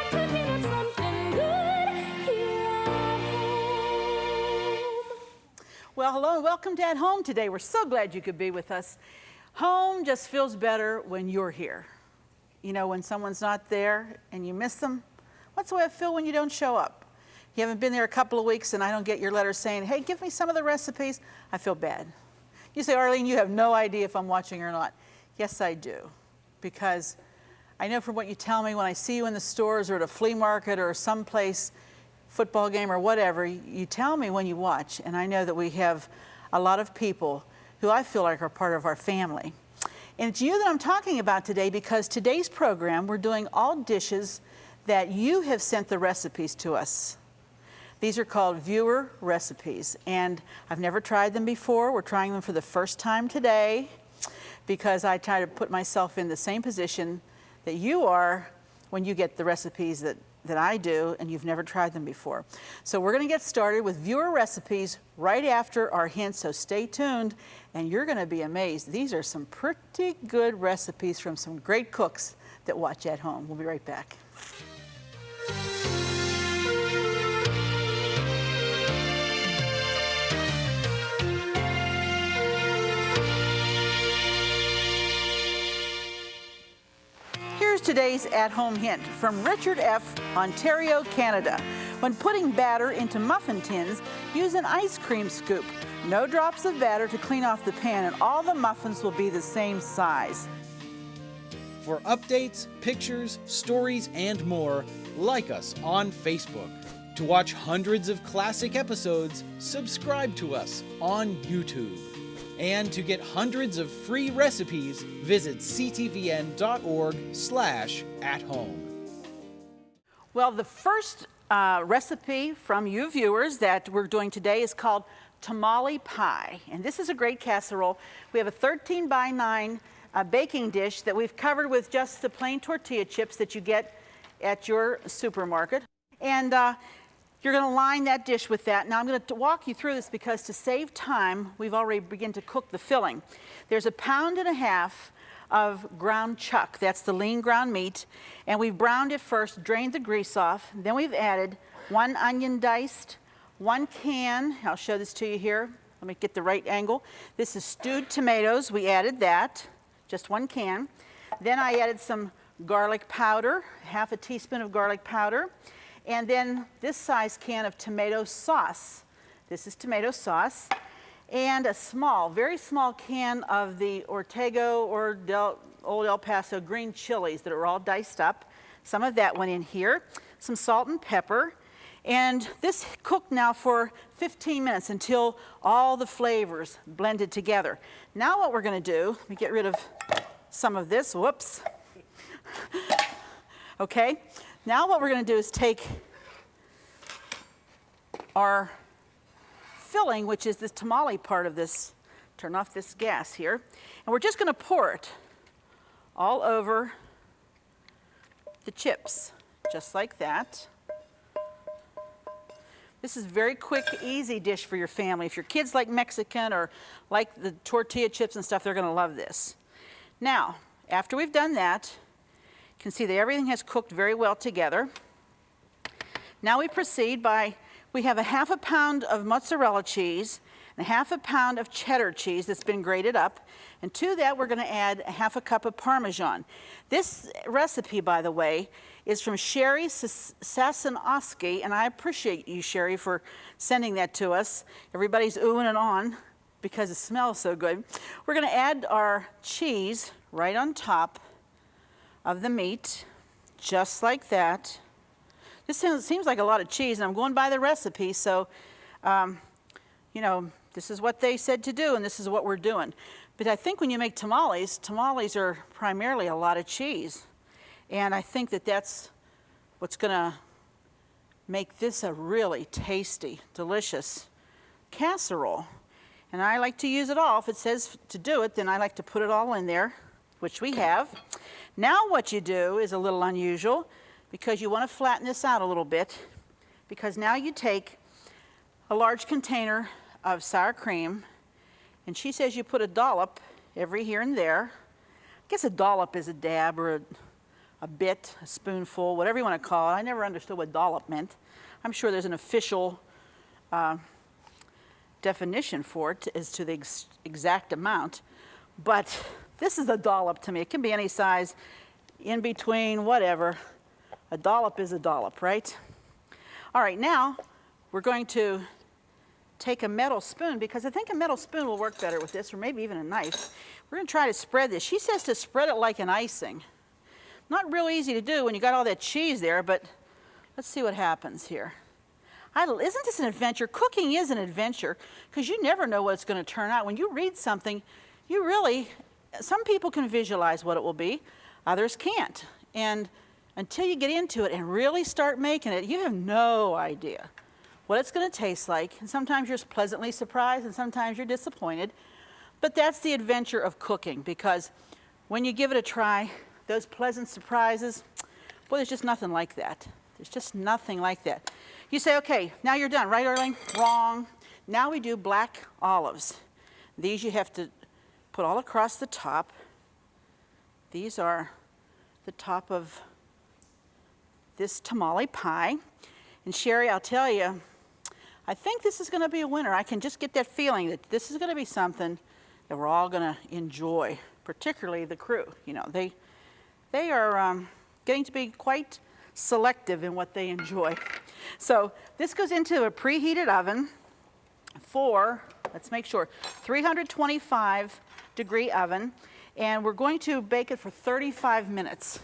cooking up something good here at home. Well, hello and welcome to At Home today. We're so glad you could be with us. Home just feels better when you're here. You know, when someone's not there and you miss them, what's the way I feel when you don't show up? You haven't been there a couple of weeks and I don't get your letter saying, hey, give me some of the recipes. I feel bad. You say, Arlene, you have no idea if I'm watching or not. Yes, I do. Because I know from what you tell me when I see you in the stores or at a flea market or someplace, football game or whatever, you tell me when you watch. And I know that we have a lot of people who I feel like are part of our family. And it's you that I'm talking about today because today's program, we're doing all dishes that you have sent the recipes to us. These are called viewer recipes, and I've never tried them before. We're trying them for the first time today because I try to put myself in the same position that you are when you get the recipes that I do, and you've never tried them before. So we're going to get started with viewer recipes right after our hints, so stay tuned, and you're going to be amazed. These are some pretty good recipes from some great cooks that watch At Home. We'll be right back. Here's today's at-home hint from Richard F., Ontario, Canada. When putting batter into muffin tins, use an ice cream scoop. No drops of batter to clean off the pan, and all the muffins will be the same size. For updates, pictures, stories, and more, like us on Facebook. To watch hundreds of classic episodes, subscribe to us on YouTube. And to get hundreds of free recipes, visit ctvn.org/athome. Well, the first recipe from you viewers that we're doing today is called tamale pie. And this is a great casserole. We have a 13 by 9 baking dish that we've covered with just the plain tortilla chips that you get at your supermarket. And you're going to line that dish with that. Now I'm going to walk you through this because to save time, we've already begun to cook the filling. There's 1.5 pounds of ground chuck. That's the lean ground meat. And we've browned it first, drained the grease off. Then we've added 1 onion diced, 1 can. I'll show this to you here. Let me get the right angle. This is stewed tomatoes. We added that, just 1 can. Then I added some garlic powder, 1/2 teaspoon of garlic powder. And then this size can of tomato sauce. This is tomato sauce. And a small, very small can of the Ortega or Old El Paso green chilies that are all diced up. Some of that went in here. Some salt and pepper. And this cooked now for 15 minutes until all the flavors blended together. Now what we're going to do, let me get rid of some of this. Whoops. Okay. Now what we're going to do is take our filling, which is this tamale part of this, turn off this gas here, and we're just going to pour it all over the chips, just like that. This is a very quick, easy dish for your family. If your kids like Mexican or like the tortilla chips and stuff, they're going to love this. Now, after we've done that, you can see that everything has cooked very well together. Now we proceed by, we have 1/2 pound of mozzarella cheese and 1/2 pound of cheddar cheese that's been grated up. And to that, we're going to add 1/2 cup of Parmesan. This recipe, by the way, is from Sherry Sasanowski, and I appreciate you, Sherry, for sending that to us. Everybody's oohing and on because it smells so good. We're going to add our cheese right on top of the meat, just like that. This seems like a lot of cheese, and I'm going by the recipe, so, you know, this is what they said to do, and this is what we're doing. But I think when you make tamales, tamales are primarily a lot of cheese. And I think that that's what's going to make this a really tasty, delicious casserole. And I like to use it all. If it says to do it, then I like to put it all in there, which we have. Now what you do is a little unusual because you want to flatten this out a little bit, because now you take a large container of sour cream, and she says you put a dollop every here and there. I guess a dollop is a dab or a bit, a spoonful, whatever you want to call it. I never understood what dollop meant. I'm sure there's an official definition for it as to the exact amount, but this is a dollop to me. It can be any size, in between, whatever. A dollop is a dollop, right? All right, now we're going to take a metal spoon, because I think a metal spoon will work better with this, or maybe even a knife. We're going to try to spread this. She says to spread it like an icing. Not real easy to do when you got all that cheese there, but let's see what happens here. Isn't this an adventure? Cooking is an adventure, because you never know what it's going to turn out. When you read something, some people can visualize what it will be, others can't. And until you get into it and really start making it, you have no idea what it's going to taste like. And sometimes you're pleasantly surprised, and sometimes you're disappointed. But that's the adventure of cooking, because when you give it a try, those pleasant surprises, boy, there's just nothing like that. There's just nothing like that. You say, okay, now you're done, right, Arlene? Wrong. Now we do black olives. These you have to put all across the top. These are the top of this tamale pie. And Sherry, I'll tell you, I think this is going to be a winner. I can just get that feeling that this is going to be something that we're all going to enjoy, particularly the crew. You know, they are getting to be quite selective in what they enjoy. So this goes into a preheated oven for, let's make sure, 325-degree oven, and we're going to bake it for 35 minutes.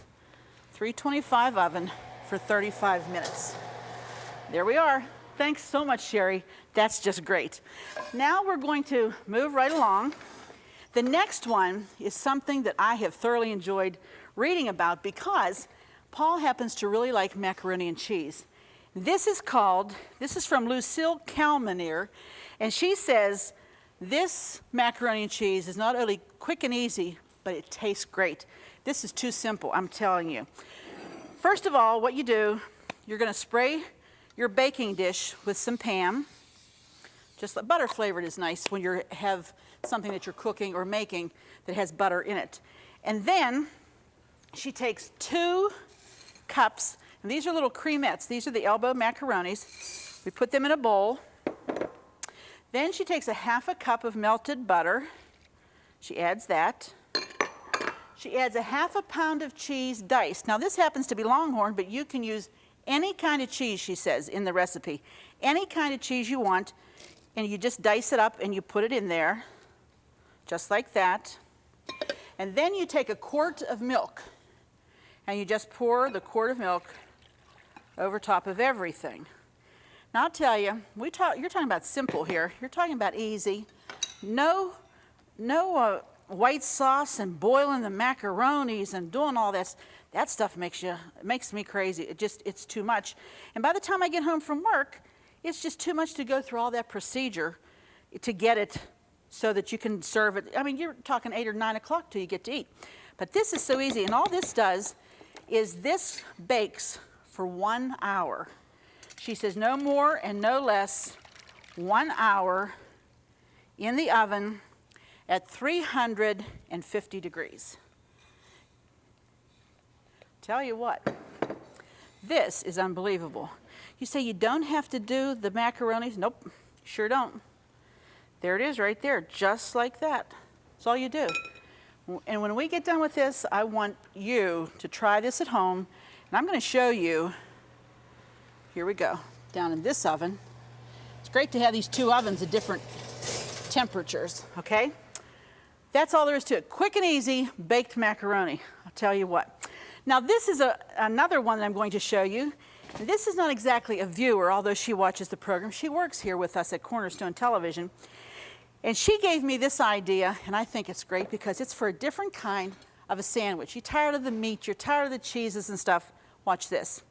325 oven for 35 minutes. There we are. Thanks so much, Sherry. That's just great. Now we're going to move right along. The next one is something that I have thoroughly enjoyed reading about, because Paul happens to really like macaroni and cheese. This is from Lucille Calmanier, and she says this macaroni and cheese is not only quick and easy, but it tastes great. This is too simple, I'm telling you. First of all, what you do, you're going to spray your baking dish with some Pam. Just like butter flavored is nice when you have something that you're cooking or making that has butter in it. And then she takes 2 cups, and these are little creamettes. These are the elbow macaronis. We put them in a bowl. Then she takes a half a cup of melted butter. She adds that. She adds a half a pound of cheese diced. Now this happens to be Longhorn, but you can use any kind of cheese, she says in the recipe. Any kind of cheese you want, and you just dice it up and you put it in there, just like that. And then you take a quart of milk, and you just pour the quart of milk over top of everything. Now I'll tell you, you're talking about simple here. You're talking about easy. No white sauce and boiling the macaronis and doing all this. That stuff makes me crazy. It's too much. And by the time I get home from work, it's just too much to go through all that procedure to get it so that you can serve it. I mean, you're talking 8 or 9 o'clock till you get to eat. But this is so easy, and all this does is this bakes for 1 hour. She says no more and no less, 1 hour in the oven at 350 degrees. Tell you what, this is unbelievable. You say you don't have to do the macaronis? Nope, sure don't. There it is right there, just like that. That's all you do. And when we get done with this, I want you to try this at home. And I'm going to show you, here we go, down in this oven. It's great to have these 2 ovens at different temperatures, okay? That's all there is to it. Quick and easy baked macaroni, I'll tell you what. Now this is another one that I'm going to show you. And this is not exactly a viewer, although she watches the program. She works here with us at Cornerstone Television. And she gave me this idea, and I think it's great because it's for a different kind of a sandwich. You're tired of the meat, you're tired of the cheeses and stuff. Watch this.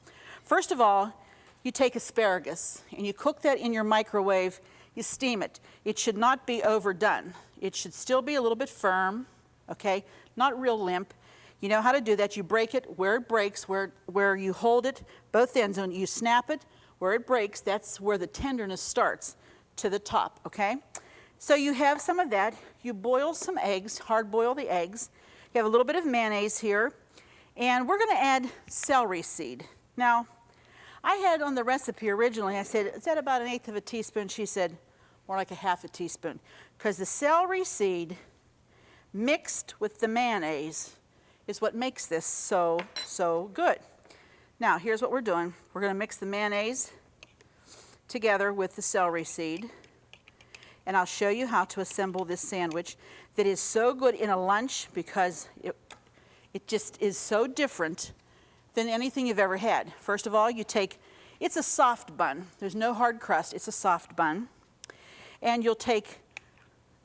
First of all, you take asparagus and you cook that in your microwave, you steam it. It should not be overdone. It should still be a little bit firm, okay? Not real limp. You know how to do that. You break it where it breaks, where you hold it, both ends, and you snap it. Where it breaks, that's where the tenderness starts to the top, okay? So you have some of that. You boil some eggs, hard boil the eggs. You have a little bit of mayonnaise here. And we're going to add celery seed. Now, I had on the recipe originally, I said, is that about 1/8 of a teaspoon? She said, more like 1/2 teaspoon. Because the celery seed mixed with the mayonnaise is what makes this so good. Now, here's what we're doing. We're going to mix the mayonnaise together with the celery seed. And I'll show you how to assemble this sandwich that is so good in a lunch because it just is so different than anything you've ever had. First of all, you take, it's a soft bun. There's no hard crust, it's a soft bun. And you'll take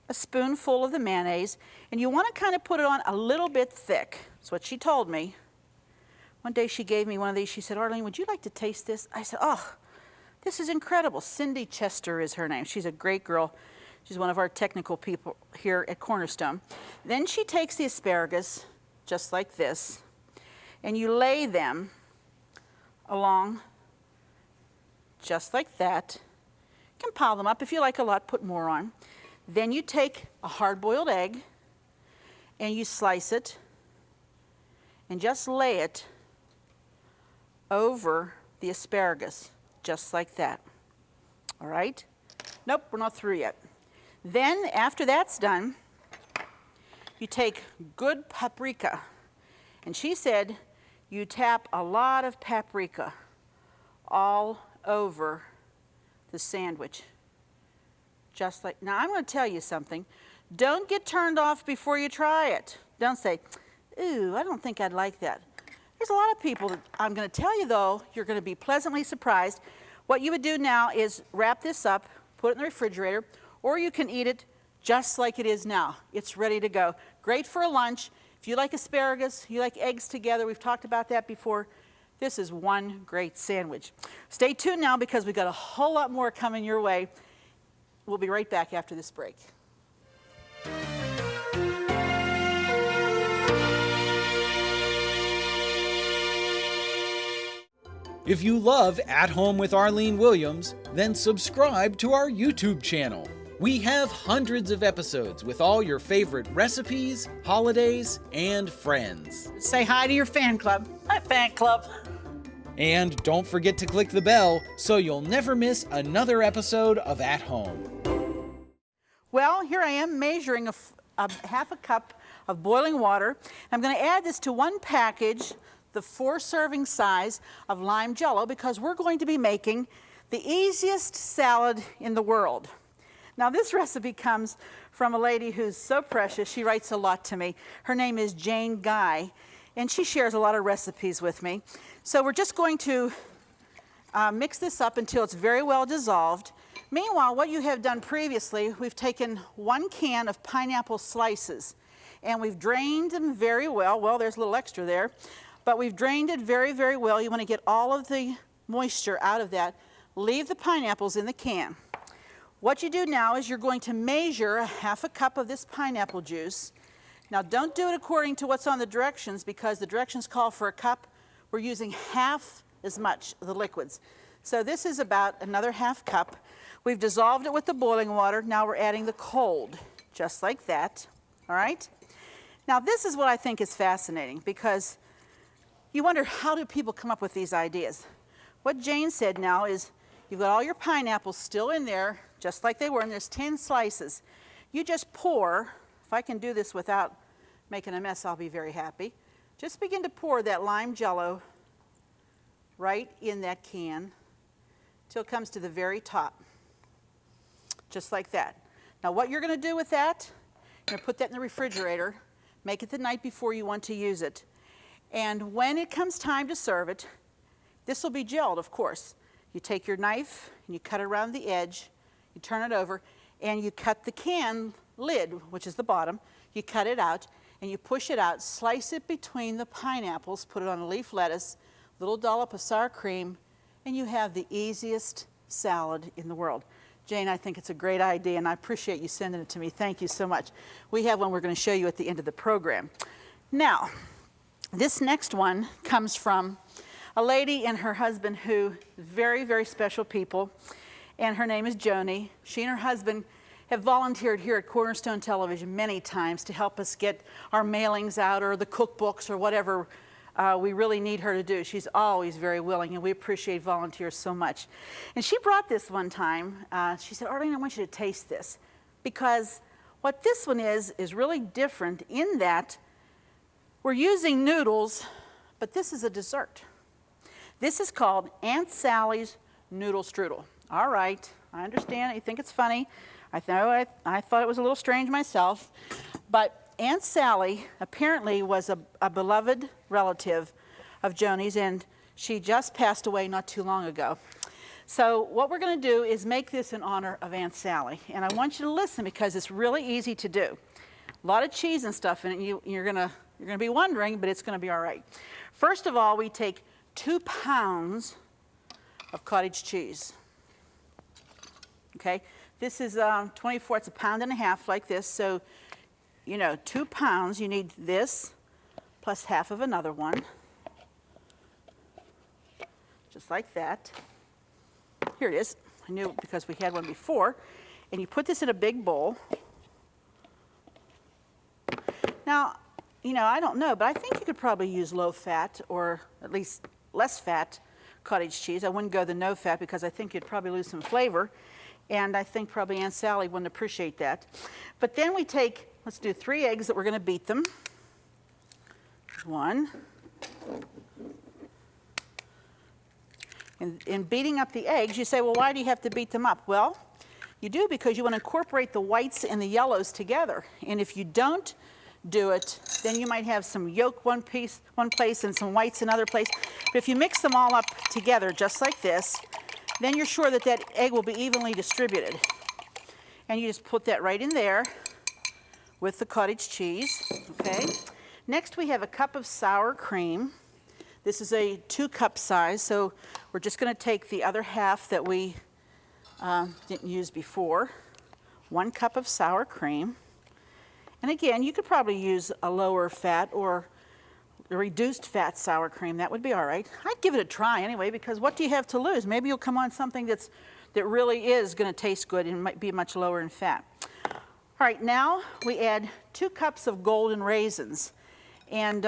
a spoonful of the mayonnaise, and you want to kind of put it on a little bit thick. That's what she told me. One day she gave me one of these. She said, Arlene, would you like to taste this? I said, oh, this is incredible. Cindy Chester is her name. She's a great girl. She's one of our technical people here at Cornerstone. Then she takes the asparagus, just like this, and you lay them along just like that. You can pile them up. If you like a lot, put more on. Then you take a hard-boiled egg and you slice it and just lay it over the asparagus, just like that. All right? Nope, we're not through yet. Then, after that's done, you take good paprika. And she said you tap a lot of paprika all over the sandwich. Just like, now I'm going to tell you something. Don't get turned off before you try it. Don't say, ooh, I don't think I'd like that. There's a lot of people that I'm going to tell you, though, you're going to be pleasantly surprised. What you would do now is wrap this up, put it in the refrigerator, or you can eat it just like it is now. It's ready to go. Great for a lunch. If you like asparagus, you like eggs together, we've talked about that before. This is one great sandwich. Stay tuned now because we've got a whole lot more coming your way. We'll be right back after this break. If you love At Home with Arlene Williams, then subscribe to our YouTube channel. We have hundreds of episodes with all your favorite recipes, holidays, and friends. Say hi to your fan club. Hi, fan club. And don't forget to click the bell so you'll never miss another episode of At Home. Well, here I am measuring a 1/2 cup of boiling water. I'm going to add this to one package, the 4-serving size of lime Jell-O, because we're going to be making the easiest salad in the world. Now, this recipe comes from a lady who's so precious. She writes a lot to me. Her name is Jane Guy, and she shares a lot of recipes with me. So we're just going to mix this up until it's very well dissolved. Meanwhile, what you have done previously, we've taken 1 can of pineapple slices, and we've drained them very well. Well, there's a little extra there, but we've drained it very, very well. You want to get all of the moisture out of that. Leave the pineapples in the can. What you do now is you're going to measure a 1/2 cup of this pineapple juice. Now, don't do it according to what's on the directions because the directions call for a cup. We're using half as much of the liquids. So this is about another 1/2 cup. We've dissolved it with the boiling water. Now we're adding the cold, just like that. All right? Now, this is what I think is fascinating because you wonder, how do people come up with these ideas? What Jane said now is you've got all your pineapples still in there, just like they were, and there's 10 slices. You just pour, if I can do this without making a mess, I'll be very happy. Just begin to pour that lime Jell-O right in that can till it comes to the very top, just like that. Now, what you're going to do with that, you're going to put that in the refrigerator, make it the night before you want to use it. And when it comes time to serve it, this will be gelled, of course. You take your knife and you cut around the edge, you turn it over, and you cut the can lid, which is the bottom. You cut it out and you push it out, slice it between the pineapples, put it on a leaf lettuce, little dollop of sour cream, and you have the easiest salad in the world. Jane, I think it's a great idea, and I appreciate you sending it to me. Thank you so much. We have one we're going to show you at the end of the program. Now, this next one comes from a lady and her husband who, very, very special people, and her name is Joni. She and her husband have volunteered here at Cornerstone Television many times to help us get our mailings out or the cookbooks or whatever we really need her to do. She's always very willing, and we appreciate volunteers so much. And she brought this one time. She said, Arlene, I want you to taste this, because what this one is really different in that we're using noodles, but this is a dessert. This is called Aunt Sally's Noodle Strudel. All right, I understand. You think it's funny. I thought it was a little strange myself, but Aunt Sally apparently was a beloved relative of Joni's, and she just passed away not too long ago. So what we're going to do is make this in honor of Aunt Sally, and I want you to listen because it's really easy to do. A lot of cheese and stuff in it. You're going to be wondering, but it's going to be all right. First of all, we take 2 pounds of cottage cheese. Okay, this is 24. It's 1.5 pounds like this. So, 2 pounds. You need this plus half of another one, just like that. Here it is. I knew because we had one before. And you put this in a big bowl. Now, I don't know, but I think you could probably use low fat or at least less fat cottage cheese. I wouldn't go the no fat because I think you'd probably lose some flavor. And I think probably Aunt Sally wouldn't appreciate that. But then we take, let's do 3 eggs that we're going to beat them. 1. In beating up the eggs, you say, well, why do you have to beat them up? Well, you do because you want to incorporate the whites and the yellows together. And if you don't do it, then you might have some yolk one place and some whites another place. But if you mix them all up together just like this, then you're sure that that egg will be evenly distributed. And you just put that right in there with the cottage cheese, okay? Next we have a cup of sour cream. This is a 2-cup size, so we're just going to take the other half that we didn't use before. 1 cup of sour cream. And again, you could probably use a lower fat or a reduced fat sour cream. That would be all right. I'd give it a try anyway, because what do you have to lose? Maybe you'll come on something that really is going to taste good and might be much lower in fat. All right, now we add 2 cups of golden raisins. And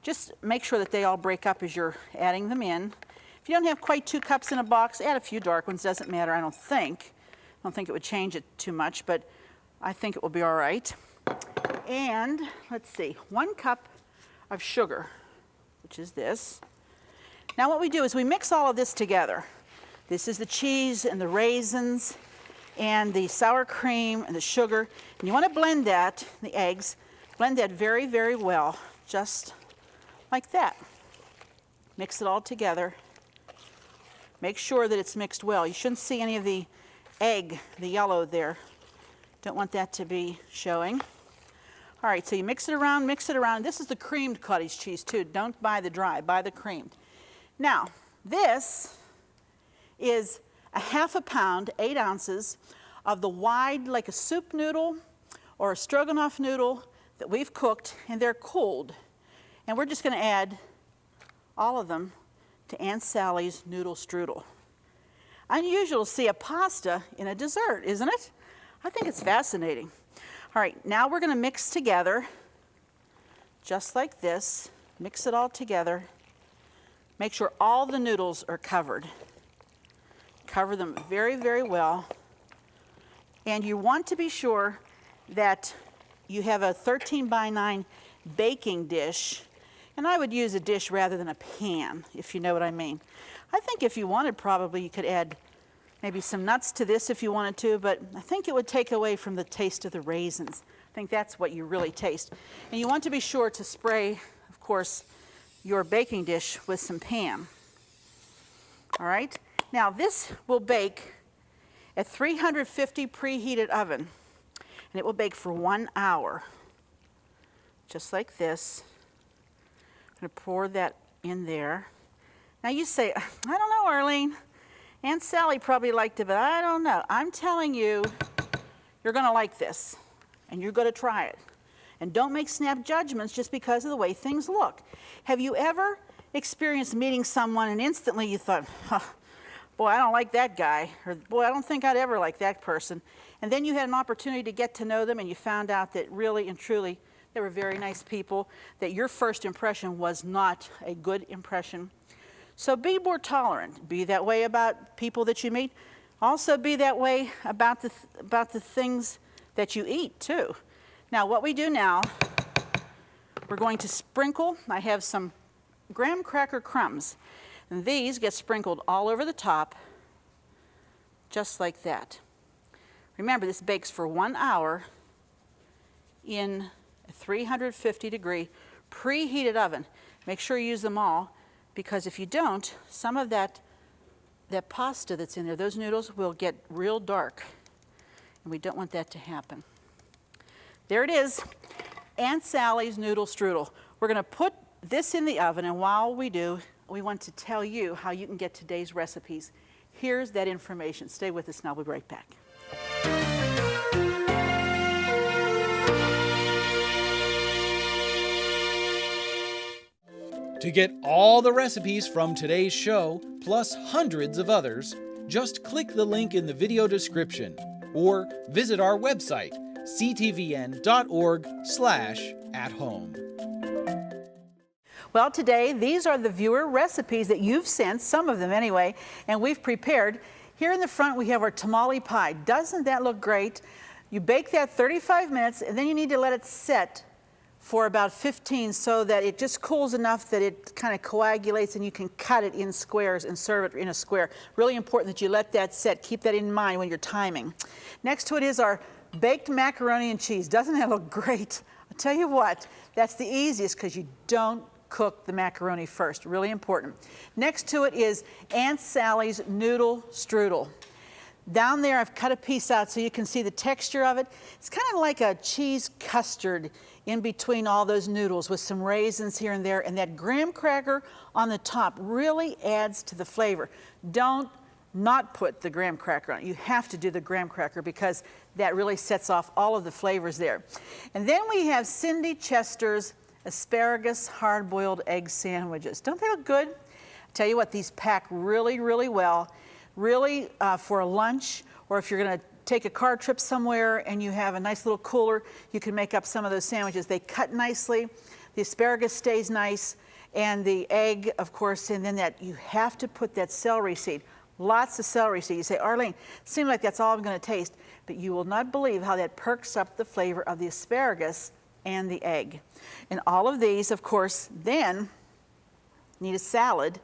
just make sure that they all break up as you're adding them in. If you don't have quite 2 cups in a box, add a few dark ones. Doesn't matter, I don't think. I don't think it would change it too much, but I think it will be all right. And let's see, 1 cup of sugar, which is this. Now what we do is we mix all of this together. This is the cheese and the raisins and the sour cream and the sugar. And you want to blend that, the eggs, blend that very, very well, just like that. Mix it all together. Make sure that it's mixed well. You shouldn't see any of the egg, the yellow there. Don't want that to be showing. All right, so you mix it around, mix it around. This is the creamed cottage cheese too. Don't buy the dry, buy the creamed. Now, this is a 1/2 pound, 8 ounces of the wide, like a soup noodle or a stroganoff noodle that we've cooked, and they're cooled. And we're just going to add all of them to Aunt Sally's Noodle Strudel. Unusual to see a pasta in a dessert, isn't it? I think it's fascinating. All right, now we're going to mix together, just like this. Mix it all together. Make sure all the noodles are covered. Cover them very, very well. And you want to be sure that you have a 13x9 baking dish. And I would use a dish rather than a pan, if you know what I mean. I think if you wanted, probably you could add maybe some nuts to this if you wanted to, but I think it would take away from the taste of the raisins. I think that's what you really taste. And you want to be sure to spray, of course, your baking dish with some pan. All right? Now this will bake at 350 preheated oven, and it will bake for 1 hour. Just like this. I'm going to pour that in there. Now you say, I don't know, Arlene. Aunt Sally probably liked it, but I don't know. I'm telling you, you're going to like this, and you're going to try it. And don't make snap judgments just because of the way things look. Have you ever experienced meeting someone and instantly you thought, boy, I don't like that guy, or boy, I don't think I'd ever like that person. And then you had an opportunity to get to know them and you found out that really and truly They were very nice people, that your first impression was not a good impression. So be more tolerant. Be that way about people that you meet. Also be that way about the things that you eat too. Now what we do now, we're going to sprinkle. I have some graham cracker crumbs. And these get sprinkled all over the top, just like that. Remember, this bakes for 1 hour in a 350-degree preheated oven. Make sure you use them all, because if you don't, some of that pasta that's in there, those noodles will get real dark, and we don't want that to happen. There it is, Aunt Sally's Noodle Strudel. We're going to put this in the oven, and while we do, we want to tell you how you can get today's recipes. Here's that information. Stay with us, and I'll be right back. To get all the recipes from today's show, plus hundreds of others, just click the link in the video description or visit our website, ctvn.org/at-home. Well, today, these are the viewer recipes that you've sent, some of them anyway, and we've prepared. Here in the front, we have our tamale pie. Doesn't that look great? You bake that 35 minutes, and then you need to let it set for about 15 so that it just cools enough that it kind of coagulates and you can cut it in squares and serve it in a square. Really important that you let that set. Keep that in mind when you're timing. Next to it is our baked macaroni and cheese. Doesn't that look great? I'll tell you what, that's the easiest because you don't cook the macaroni first. Really important. Next to it is Aunt Sally's Noodle Strudel. Down there I've cut a piece out so you can see the texture of it. It's kind of like a cheese custard in between all those noodles with some raisins here and there, and that graham cracker on the top really adds to the flavor. Don't not put the graham cracker on it. You have to do the graham cracker because that really sets off all of the flavors there. And then we have Cindy Chester's asparagus hard-boiled egg sandwiches. Don't they look good? I tell you what, these pack really, really well. Really for a lunch, or if you're going to take a car trip somewhere and you have a nice little cooler, you can make up some of those sandwiches. They cut nicely, the asparagus stays nice, and the egg, of course, and then that you have to put that celery seed. Lots of celery seed. You say, Arlene, it seems like that's all I'm going to taste, but you will not believe how that perks up the flavor of the asparagus and the egg. And all of these, of course, then need a salad.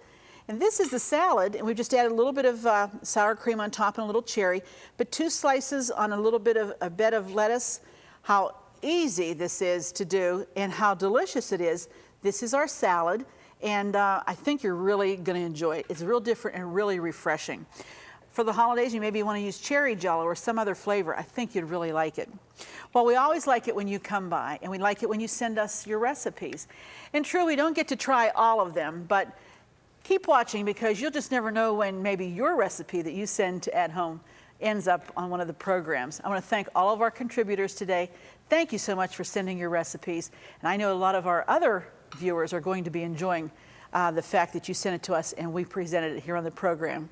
And this is the salad, and we've just added a little bit of sour cream on top and a little cherry, but 2 slices on a little bit of a bed of lettuce. How easy this is to do and how delicious it is. This is our salad, and I think you're really going to enjoy it. It's real different and really refreshing. For the holidays, you maybe want to use cherry Jell-O or some other flavor. I think you'd really like it. Well, we always like it when you come by, and we like it when you send us your recipes. And true, we don't get to try all of them, but keep watching because you'll just never know when maybe your recipe that you send to At Home ends up on one of the programs. I want to thank all of our contributors today. Thank you so much for sending your recipes. And I know a lot of our other viewers are going to be enjoying the fact that you sent it to us and we presented it here on the program.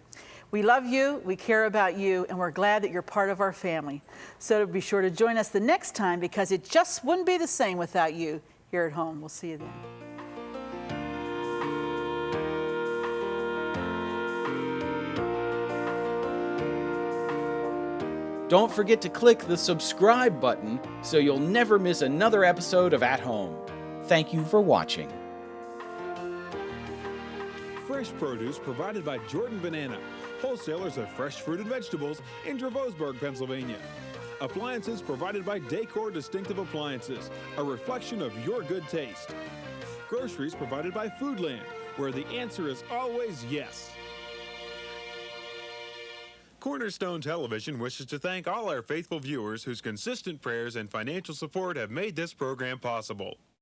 We love you, we care about you, and we're glad that you're part of our family. So be sure to join us the next time because it just wouldn't be the same without you here at home. We'll see you then. Don't forget to click the subscribe button so you'll never miss another episode of At Home. Thank you for watching. Fresh produce provided by Jordan Banana, wholesalers of fresh fruit and vegetables in Dravosburg, Pennsylvania. Appliances provided by Decor Distinctive Appliances, a reflection of your good taste. Groceries provided by Foodland, where the answer is always yes. Cornerstone Television wishes to thank all our faithful viewers whose consistent prayers and financial support have made this program possible.